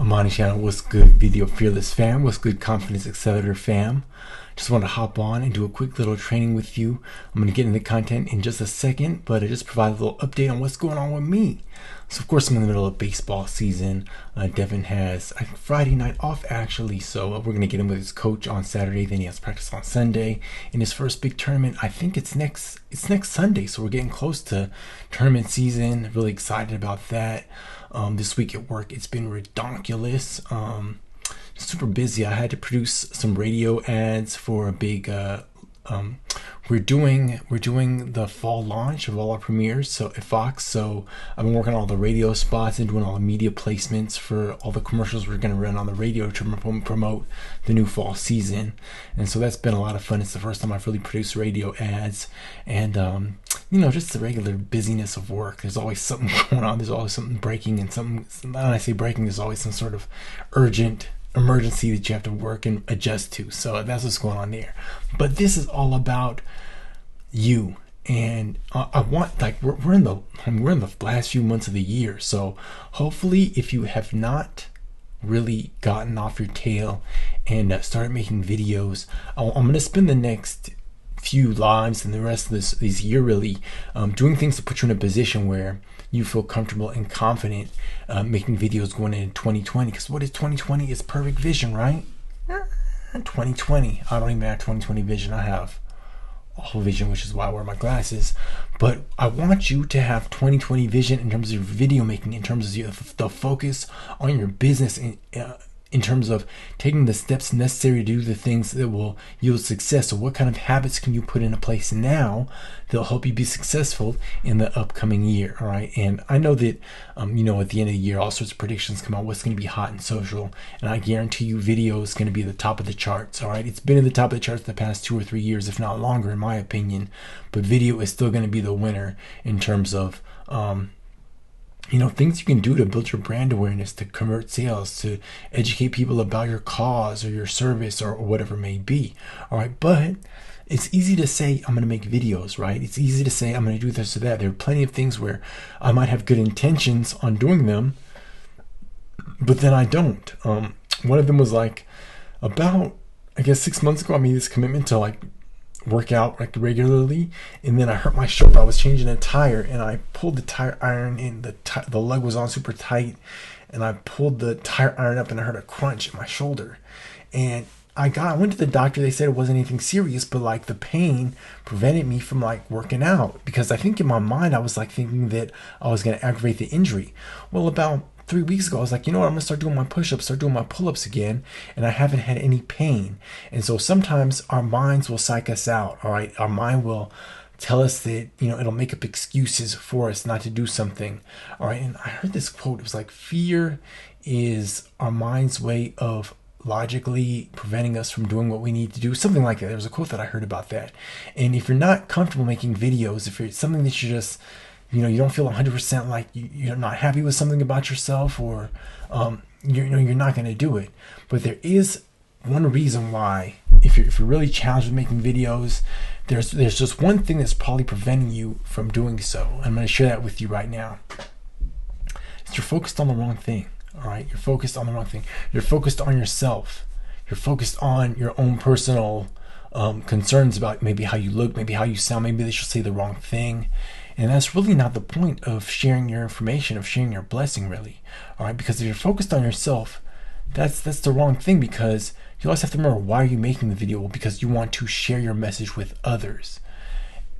Amani Channel, what's good, Video Fearless fam? What's good, Confidence Accelerator fam? Just want to hop on and do a quick little training with you. I'm going to get into content in just a second, but I just provide a little update on what's going on with me. So, of course, I'm in the middle of baseball season. Devin has Friday night off, actually, so we're going to get him with his coach on Saturday. Then he has practice on Sunday. In his first big tournament, I think it's next Sunday, so we're getting close to tournament season. Really excited about that. This week at work, it's been ridiculous. Super busy. I had to produce some radio ads for a big we're doing the fall launch of all our premieres so at Fox. So I've been working on all the radio spots and doing all the media placements for all the commercials we're going to run on the radio to promote the new fall season. And so that's been a lot of fun. It's the first time I've really produced radio ads, and just the regular busyness of work. There's always something going on. There's always something breaking, and when I say breaking, there's always some sort of urgent emergency that you have to work and adjust to. So that's what's going on there. But this is all about you, and I want, we're in the last few months of the year. So hopefully, if you have not really gotten off your tail and started making videos, I'm going to spend the next few lives and the rest of this year really doing things to put you in a position where you feel comfortable and confident making videos going into 2020. Because what is 2020? It's perfect vision, right? 2020. I don't even have 2020 vision. I have all vision, which is why I wear my glasses. But I want you to have 2020 vision in terms of your video making, in terms of the focus on your business, in terms of taking the steps necessary to do the things that will yield success. So what kind of habits can you put into place now that'll help you be successful in the upcoming year? All right. And I know that, at the end of the year, all sorts of predictions come out, what's going to be hot and social. And I guarantee you video is going to be at the top of the charts. All right. It's been at the top of the charts the past 2 or 3 years, if not longer, in my opinion. But video is still going to be the winner in terms of, things you can do to build your brand awareness, to convert sales, to educate people about your cause or your service or whatever it may be. All right. But it's easy to say, I'm going to make videos, right? It's easy to say, I'm going to do this or that. There are plenty of things where I might have good intentions on doing them, but then I don't. One of them was about, 6 months ago, I made this commitment to work out regularly, and then I hurt my shoulder. I was changing a tire, and I pulled the tire iron in. The lug was on super tight, and I pulled the tire iron up, and I heard a crunch in my shoulder. And I went to the doctor. They said it wasn't anything serious, but the pain prevented me from working out, because I think in my mind I was thinking that I was going to aggravate the injury. Well, about 3 weeks ago, I was I'm going to start doing my push-ups, start doing my pull-ups again, and I haven't had any pain. And so sometimes our minds will psych us out, all right? Our mind will tell us that, it'll make up excuses for us not to do something, all right? And I heard this quote. It was fear is our mind's way of logically preventing us from doing what we need to do, something like that. There was a quote that I heard about that. And if you're not comfortable making videos, if it's something that you just you don't feel 100% you're not happy with something about yourself, or you're not going to do it. But there is one reason why, if you're really challenged with making videos, there's just one thing that's probably preventing you from doing so. I'm going to share that with you right now. You're focused on the wrong thing. All right, you're focused on the wrong thing. You're focused on yourself. You're focused on your own personal concerns about maybe how you look, maybe how you sound, maybe they should say the wrong thing. And that's really not the point of sharing your information, of sharing your blessing, really. All right, because if you're focused on yourself, that's the wrong thing, because you always have to remember, why are you making the video? Well, because you want to share your message with others.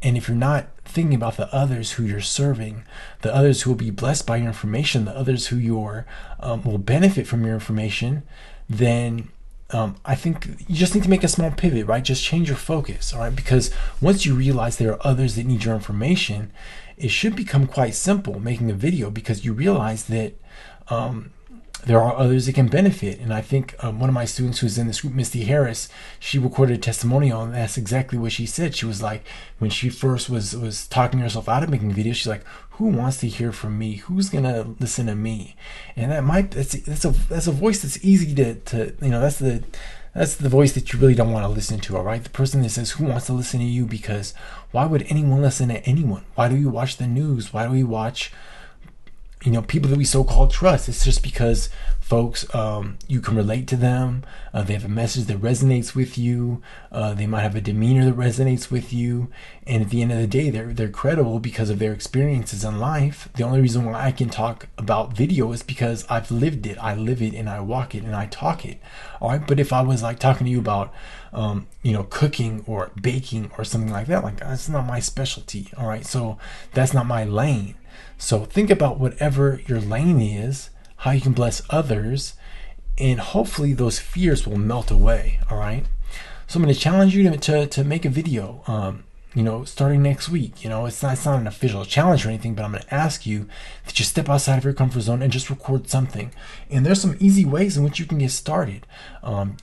And if you're not thinking about the others who you're serving, the others who will be blessed by your information, the others who will benefit from your information, then I think you just need to make a small pivot, right? Just change your focus, all right? Because once you realize there are others that need your information, it should become quite simple making a video, because you realize that there are others that can benefit. And I think one of my students who's in this group, Misty Harris, she recorded a testimonial, and that's exactly what she said. She was when she first was talking herself out of making videos, she's who wants to hear from me? Who's gonna listen to me? And that's a voice that's easy to that's the voice that you really don't want to listen to, all right? The person that says, who wants to listen to you? Because why would anyone listen to anyone? Why do we watch the news? Why do we watch people that we so-called trust. It's just because folks, you can relate to them. They have a message that resonates with you. They might have a demeanor that resonates with you. And at the end of the day, they're credible because of their experiences in life. The only reason why I can talk about video is because I've lived it. I live it and I walk it and I talk it. All right. But if I was like talking to you about, cooking or baking or something like that, like that's not my specialty. All right. So that's not my lane. So think about whatever your lane is, how you can bless others, and hopefully those fears will melt away. All right. So I'm going to challenge you to make a video, starting next week. It's not an official challenge or anything, but I'm going to ask you to just step outside of your comfort zone and just record something. And there's some easy ways in which you can get started.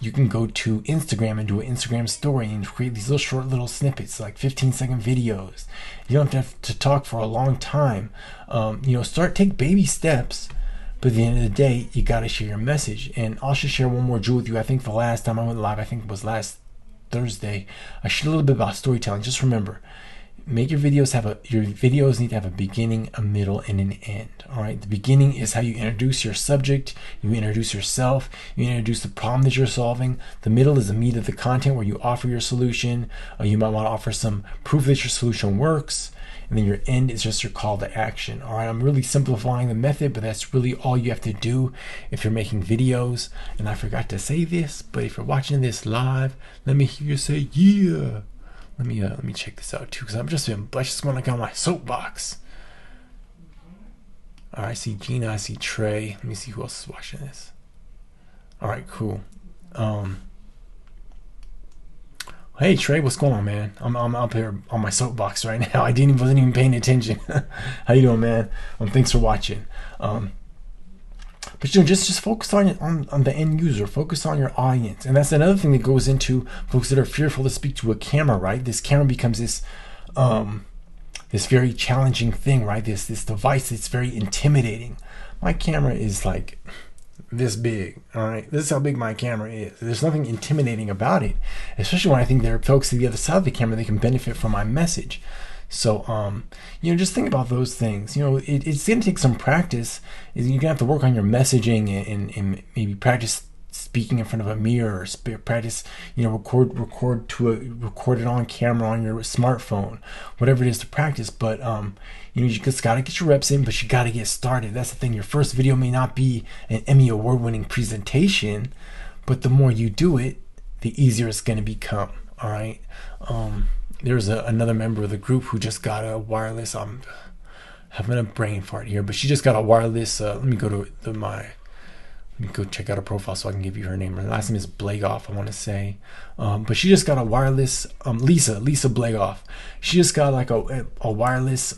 You can go to Instagram and do an Instagram story and create these short little snippets, like 15-second videos. You don't have to talk for a long time. Take baby steps. But at the end of the day, you got to share your message. And I'll just share one more jewel with you. I think the last time I went live, I think it was last Thursday, I shared a little bit about storytelling. Just remember, your videos need to have a beginning, a middle, and an end. All right. The beginning is how you introduce your subject, you introduce yourself, you introduce the problem that you're solving. The middle is the meat of the content where you offer your solution. You might want to offer some proof that your solution works. And then your end is just your call to action. All right, I'm really simplifying the method, but that's really all you have to do if you're making videos. And I forgot to say this, but if you're watching this live, let me hear you say yeah. Let me check this out too, because I just want to go on my soapbox. All right, I see Gina, I see Trey. Let me see who else is watching this. All right, cool. Hey Trey, what's going on, man? I'm up here on my soapbox right now. I wasn't even paying attention. How you doing, man? Thanks for watching. But just focus on the end user. Focus on your audience, and that's another thing that goes into folks that are fearful to speak to a camera. Right? This camera becomes this very challenging thing. Right? This device that's very intimidating. My camera is like this big. All right, this is how big my camera is. There's nothing intimidating about it, especially when I think there are folks to the other side of the camera that can benefit from my message. So just think about those things. It's gonna take some practice. You're gonna have to work on your messaging and maybe practice speaking in front of a mirror, or practice record it on camera on your smartphone, whatever it is to practice. But you just got to get your reps in, but you got to get started. That's the thing. Your first video may not be an Emmy award-winning presentation, but the more you do it, the easier it's going to become. All right. There's another member of the group who just got a wireless. I'm having a brain fart here, but she just got a wireless. Let me go check out her profile so I can give you her name. Her last name is Blagoff, I want to say. But she just got a wireless, Lisa Blagoff. She just got like a wireless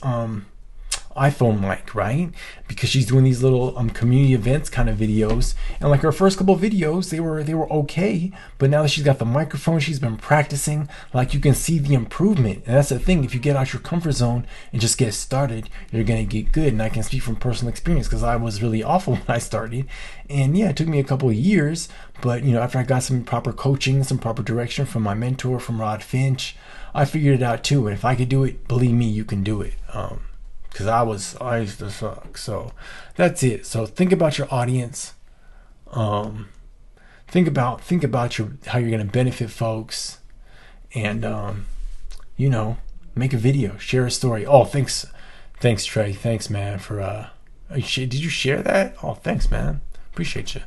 iPhone mic, right? Because she's doing these little community events kind of videos, and like her first couple of videos, they were okay, but now that she's got the microphone, she's been practicing. Like, you can see the improvement, and that's the thing. If you get out your comfort zone and just get started, you're gonna get good. And I can speak from personal experience because I was really awful when I started, and yeah, it took me a couple of years, but after I got some proper coaching, some proper direction from my mentor, from Rod Finch, I figured it out too. And if I could do it, believe me, you can do it. Because I used to suck. So that's it. So think about your audience. Think about how you're going to benefit folks, and make a video, share a story. Oh, thanks Trey. Thanks, man, for did you share that? Oh, thanks, man. Appreciate you.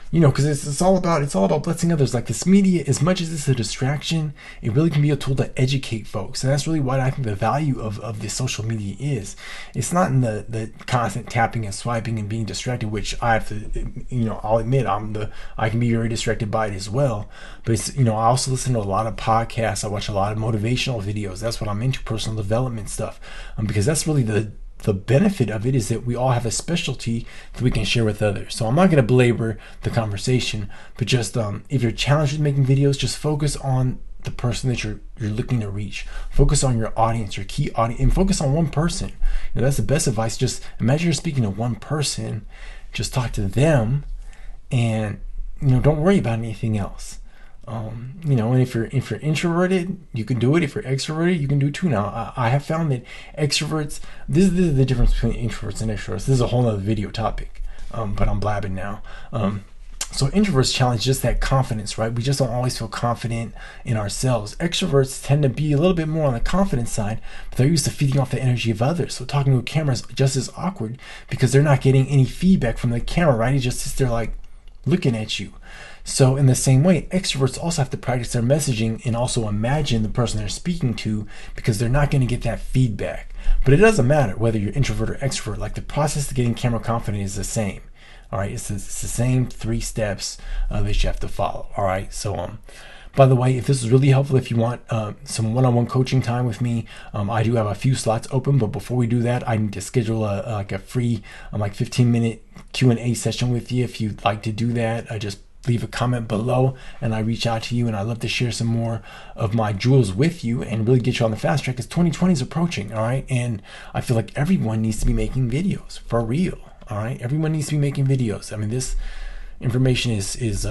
Because it's all about blessing others. Like, this media, as much as it's a distraction, it really can be a tool to educate folks. And that's really what I think the value of this social media is. It's not in the constant tapping and swiping and being distracted, which I have to, I'll admit I can be very distracted by it as well. But it's, I also listen to a lot of podcasts. I watch a lot of motivational videos. That's what I'm into, personal development stuff, because that's really the benefit of it, is that we all have a specialty that we can share with others. So I'm not going to belabor the conversation, but just if you're challenged with making videos, just focus on the person that you're looking to reach. Focus on your audience, your key audience, and focus on one person. That's the best advice. Just imagine you're speaking to one person, just talk to them, and don't worry about anything else. And if you're introverted, you can do it. If you're extroverted, you can do it too. Now, I have found that extroverts, this is the difference between introverts and extroverts. This is a whole other video topic, but I'm blabbing now. So introverts challenge just that confidence, right? We just don't always feel confident in ourselves. Extroverts tend to be a little bit more on the confident side, but they're used to feeding off the energy of others. So talking to a camera is just as awkward because they're not getting any feedback from the camera, right? It just sits there like looking at you. So in the same way, extroverts also have to practice their messaging and also imagine the person they're speaking to because they're not going to get that feedback. But it doesn't matter whether you're introvert or extrovert. Like the process to getting camera confident is the same. All right, it's the same 3 steps that you have to follow. All right, so by the way, if this is really helpful, if you want some one-on-one coaching time with me, I do have a few slots open. But before we do that, I need to schedule a free 15-minute Q&A session with you. If you'd like to do that, just leave a comment below and I reach out to you, and I'd love to share some more of my jewels with you and really get you on the fast track, because 2020 is approaching. All right, and I feel like everyone needs to be making videos for real. All right, everyone needs to be making videos. I mean, this information is it's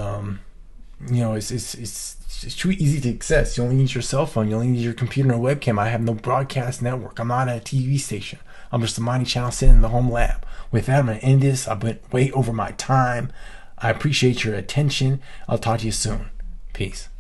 too easy to access. You only need your cell phone. You only need your computer and a webcam. I have no broadcast network. I'm not a TV station. I'm just a Amani Channel sitting in the home lab. With that, I'm going to end this. I went way over my time. I appreciate your attention. I'll talk to you soon. Peace.